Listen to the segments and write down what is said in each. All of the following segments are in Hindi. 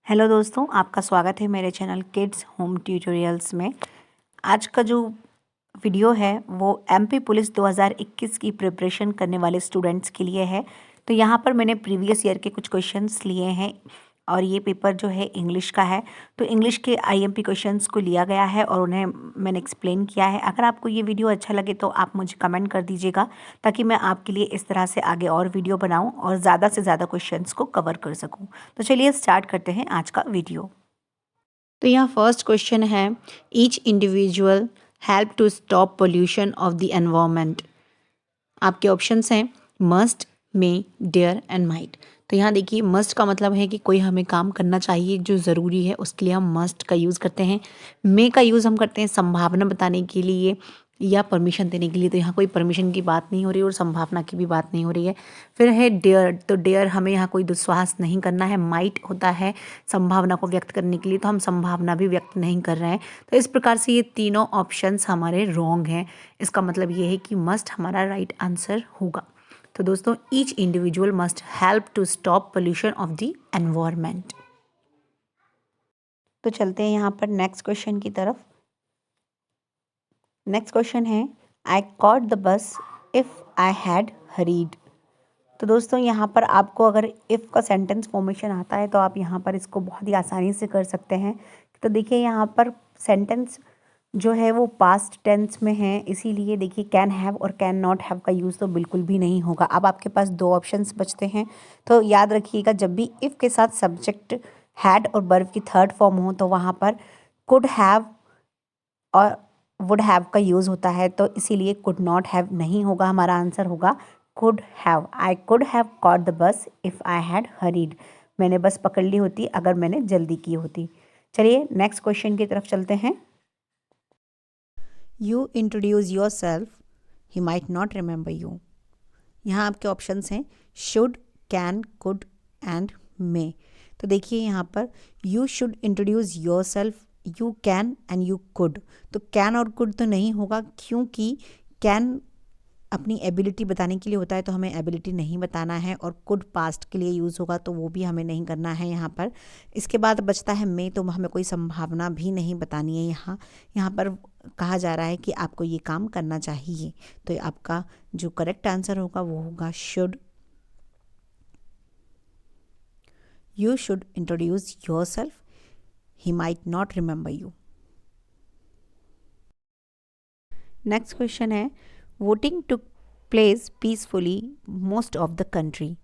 हेलो दोस्तों, आपका स्वागत है मेरे चैनल किड्स होम ट्यूटोरियल्स में। आज का जो वीडियो है वो एमपी पुलिस 2021 की प्रिपरेशन करने वाले स्टूडेंट्स के लिए है। तो यहाँ पर मैंने प्रीवियस ईयर के कुछ क्वेश्चंस लिए हैं और ये पेपर जो है इंग्लिश का है। तो इंग्लिश के आईएमपी क्वेश्चंस को लिया गया है और उन्हें मैंने एक्सप्लेन किया है। अगर आपको ये वीडियो अच्छा लगे तो आप मुझे कमेंट कर दीजिएगा ताकि मैं आपके लिए इस तरह से आगे और वीडियो बनाऊँ और ज़्यादा से ज़्यादा क्वेश्चंस को कवर कर सकूँ। तो चलिए स्टार्ट करते हैं आज का वीडियो। तो यहाँ फर्स्ट क्वेश्चन है, each individual help to stop pollution of the environment. आपके ऑप्शंस हैं must, may, dare and might. तो यहाँ देखिए, मस्ट का मतलब है कि कोई हमें काम करना चाहिए जो ज़रूरी है, उसके लिए हम मस्ट का यूज़ करते हैं। मे का यूज़ हम करते हैं संभावना बताने के लिए या परमिशन देने के लिए। तो यहाँ कोई परमिशन की बात नहीं हो रही और संभावना की भी बात नहीं हो रही है। फिर है डेयर, तो डेयर हमें यहाँ कोई दुस्साहस नहीं करना है। माइट होता है संभावना को व्यक्त करने के लिए, तो हम संभावना भी व्यक्त नहीं कर रहे हैं। तो इस प्रकार से ये तीनों ऑप्शंस हमारे रॉन्ग हैं। इसका मतलब ये है कि मस्ट हमारा राइट आंसर होगा। तो दोस्तों, each individual must help to stop pollution of the environment. तो चलते हैं यहाँ पर नेक्स्ट क्वेश्चन की तरफ। नेक्स्ट क्वेश्चन है, आई caught the bus if I had hurried. तो दोस्तों, यहाँ पर आपको अगर इफ़ का सेंटेंस फॉर्मेशन आता है तो आप यहाँ पर इसको बहुत ही आसानी से कर सकते हैं। तो देखिए, यहाँ पर सेंटेंस जो है वो पास्ट टेंस में है, इसीलिए देखिए कैन हैव और कैन नॉट हैव का यूज़ तो बिल्कुल भी नहीं होगा। अब आपके पास दो ऑप्शंस बचते हैं। तो याद रखिएगा, जब भी इफ़ के साथ सब्जेक्ट हैड और वर्ब की थर्ड फॉर्म हो तो वहाँ पर कुड हैव और वुड हैव का यूज़ होता है। तो इसीलिए कुड नॉट हैव नहीं होगा, हमारा आंसर होगा could have. I could have caught the bus if I had hurried. मैंने बस पकड़ ली होती अगर मैंने जल्दी की होती। चलिए नेक्स्ट क्वेश्चन की तरफ चलते हैं। You introduce yourself, he might not remember you. यहाँ आपके ऑप्शंस हैं शुड, कैन, कुड एंड मे। तो देखिए, यहाँ पर you should introduce your self, you can and you could. तो कैन और कुड तो नहीं होगा, क्योंकि कैन अपनी एबिलिटी बताने के लिए होता है तो हमें एबिलिटी नहीं बताना है, और कुड पास्ट के लिए यूज़ होगा तो वो भी हमें नहीं करना है यहाँ पर। इसके बाद बचता है मे, तो हमें कोई संभावना भी नहीं बतानी है। यहाँ पर कहा जा रहा है कि आपको ये काम करना चाहिए। तो आपका जो करेक्ट आंसर होगा वो होगा should. You should introduce yourself, he might not remember you. Next question है, voting took place peacefully most of the country.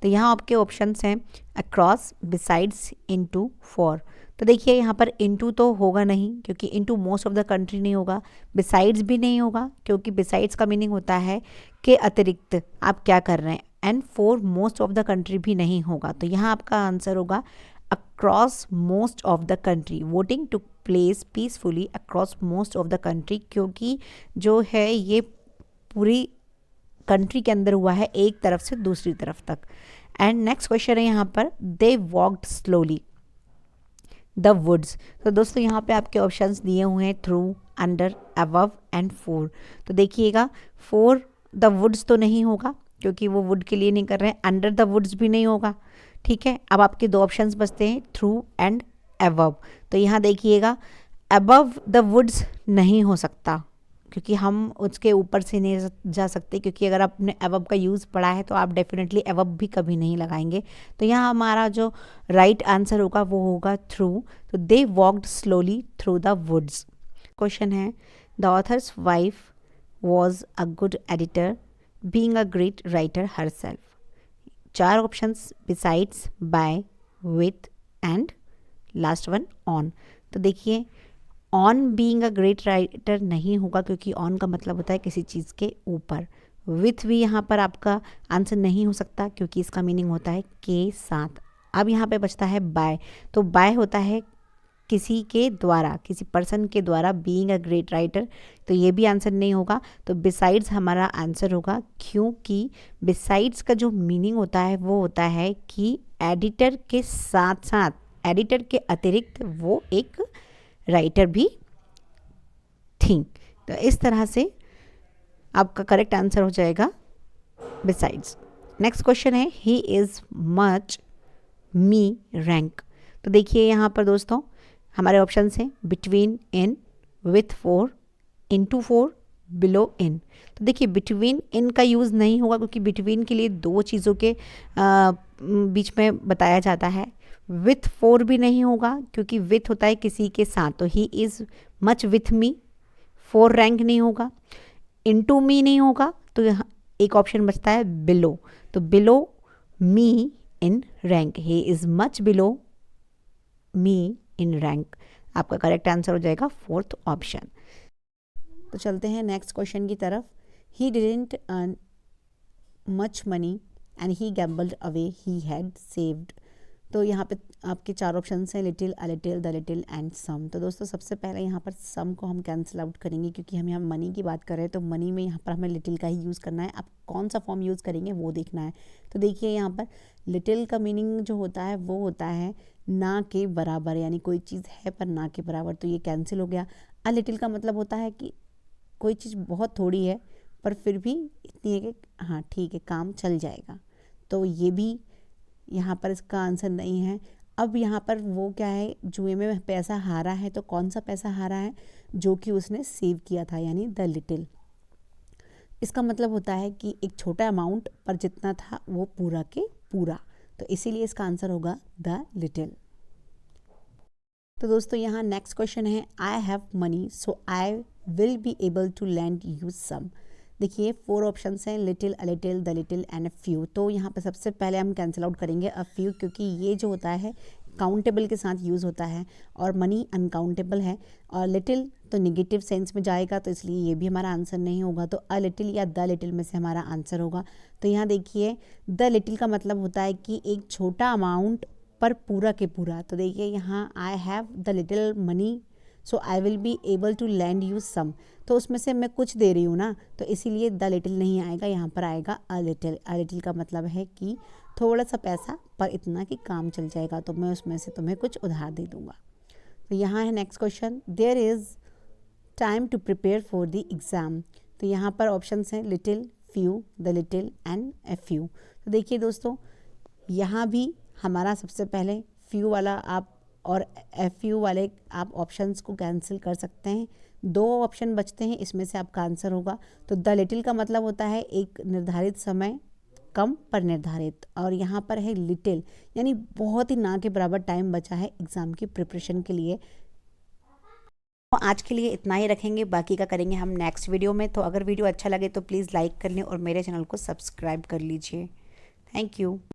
तो यहाँ आपके ऑप्शंस हैं अक्रॉस, बिसाइड्स, इनटू, फॉर। तो देखिए, यहाँ पर इनटू तो होगा नहीं, क्योंकि into most of the country नहीं होगा। बिसाइड्स भी नहीं होगा, क्योंकि बिसाइड्स का मीनिंग होता है कि अतिरिक्त आप क्या कर रहे हैं। And for most of the country भी नहीं होगा। तो यहाँ आपका आंसर होगा across most of the country. Voting took place peacefully across most of the country, क्योंकि जो है ये पूरी कंट्री के अंदर हुआ है, एक तरफ से दूसरी तरफ तक। एंड नेक्स्ट क्वेश्चन है यहाँ पर, दे वॉक्ड स्लोली द वुड्स। तो दोस्तों, यहाँ पे आपके ऑप्शंस दिए हुए हैं through, under, above and four. तो देखिएगा, फोर द वुड्स तो नहीं होगा, क्योंकि वो वुड के लिए नहीं कर रहे हैं। अंडर द वुड्स भी नहीं होगा। ठीक है, अब आपके दो ऑप्शंस बचते हैं थ्रू एंड अबव। तो यहाँ देखिएगा, अबव द वुड्स नहीं हो सकता, क्योंकि हम उसके ऊपर से नहीं जा सकते, क्योंकि अगर आपने अबव का यूज़ पढ़ा है तो आप डेफिनेटली अबव भी कभी नहीं लगाएंगे। तो यहाँ हमारा जो राइट आंसर होगा वो होगा थ्रू। तो they walked slowly through the woods. Question है, the author's wife was a good editor, being a great writer herself. चार options, besides, by, with and last one on. तो देखिए, on being a great writer नहीं होगा, क्योंकि ऑन का मतलब होता है किसी चीज़ के ऊपर। विथ भी यहाँ पर आपका आंसर नहीं हो सकता, क्योंकि इसका मीनिंग होता है के साथ। अब यहाँ पे बचता है बाय। तो बाय होता है किसी के द्वारा, किसी पर्सन के द्वारा, बीइंग अ ग्रेट राइटर, तो ये भी आंसर नहीं होगा। तो बिसाइड्स हमारा आंसर होगा, क्योंकि बिसाइड्स का जो मीनिंग होता है वो होता है कि एडिटर के साथ साथ, एडिटर के अतिरिक्त वो एक राइटर भी थी। तो इस तरह से आपका करेक्ट आंसर हो जाएगा बिसाइड्स। नेक्स्ट क्वेश्चन है, he is much me rank. तो देखिए यहाँ पर दोस्तों हमारे ऑप्शन हैं between, in, with four, into four, below in. तो देखिए बिटवीन इन का यूज़ नहीं होगा क्योंकि बिटवीन के लिए दो चीज़ों के बीच में बताया जाता है। विथ फोर भी नहीं होगा क्योंकि विथ होता है किसी के साथ, तो he is much with me, four rank नहीं होगा। इनटू मी नहीं होगा, तो यहाँ एक ऑप्शन बचता है बिलो, तो below me in rank, he is much below me in rank. आपका करेक्ट आंसर हो जाएगा फोर्थ ऑप्शन। तो चलते हैं नेक्स्ट क्वेश्चन की तरफ। He didn't earn much money and he gambled away he had saved. तो यहाँ पे आपके चार ऑप्शन हैं, little, a little, the little and some. तो दोस्तों सबसे पहले यहाँ पर सम को हम कैंसिल आउट करेंगे क्योंकि हम यहाँ मनी की बात कर रहे हैं, तो मनी में यहाँ पर हमें लिटिल का ही यूज़ करना है। आप कौन सा फॉर्म यूज़ करेंगे वो देखना है। तो देखिए यहाँ पर लिटिल का मीनिंग जो होता है वो होता है ना के बराबर, यानी कोई चीज़ है पर ना के बराबर, तो ये कैंसिल हो गया। अ लिटिल का मतलब होता है कि कोई चीज़ बहुत थोड़ी है पर फिर भी इतनी है कि हाँ ठीक है काम चल जाएगा, तो ये भी यहाँ पर इसका आंसर नहीं है। अब यहाँ पर वो क्या है, जुए में पैसा हारा है, तो कौन सा पैसा हारा है, जो कि उसने सेव किया था, यानी द लिटिल। इसका मतलब होता है कि एक छोटा अमाउंट पर जितना था वो पूरा के पूरा, तो इसीलिए इसका आंसर होगा द लिटिल। तो दोस्तों यहाँ नेक्स्ट क्वेश्चन है, I have money so I will be able to lend you some. देखिए फोर ऑप्शंस हैं, little, a little, the little and a few. तो यहाँ पे सबसे पहले हम कैंसिल आउट करेंगे अ फ्यू, क्योंकि ये जो होता है काउंटेबल के साथ यूज़ होता है और मनी अनकाउंटेबल है, और लिटिल तो निगेटिव सेंस में जाएगा, तो इसलिए ये भी हमारा आंसर नहीं होगा। तो अ लिटिल या द लिटिल में से हमारा आंसर होगा। तो यहाँ देखिए द लिटिल का मतलब होता है कि एक छोटा अमाउंट पर पूरा के पूरा। तो देखिए यहाँ I have the little money so I will be able to lend you some, तो उसमें से मैं कुछ दे रही हूँ ना, तो इसीलिए द लिटिल नहीं आएगा, यहाँ पर आएगा अ लिटिल। अ लिटिल का मतलब है कि थोड़ा सा पैसा पर इतना कि काम चल जाएगा, तो मैं उसमें से तुम्हें कुछ उधार दे दूँगा। तो यहाँ है next question, there is time to prepare for the exam. तो यहाँ पर ऑप्शंस हैं little, few, the little and a few. तो देखिए दोस्तों यहाँ भी हमारा सबसे पहले फ्यू वाला आप और एफ यू वाले आप ऑप्शंस को कैंसिल कर सकते हैं। दो ऑप्शन बचते हैं, इसमें से आपका आंसर होगा। तो द लिटिल का मतलब होता है एक निर्धारित समय, कम पर निर्धारित, और यहाँ पर है लिटिल यानी बहुत ही ना के बराबर टाइम बचा है एग्ज़ाम की प्रिपरेशन के लिए। तो आज के लिए इतना ही रखेंगे, बाकी का करेंगे हम नेक्स्ट वीडियो में। तो अगर वीडियो अच्छा लगे तो प्लीज़ लाइक कर लें और मेरे चैनल को सब्सक्राइब कर लीजिए। Thank you.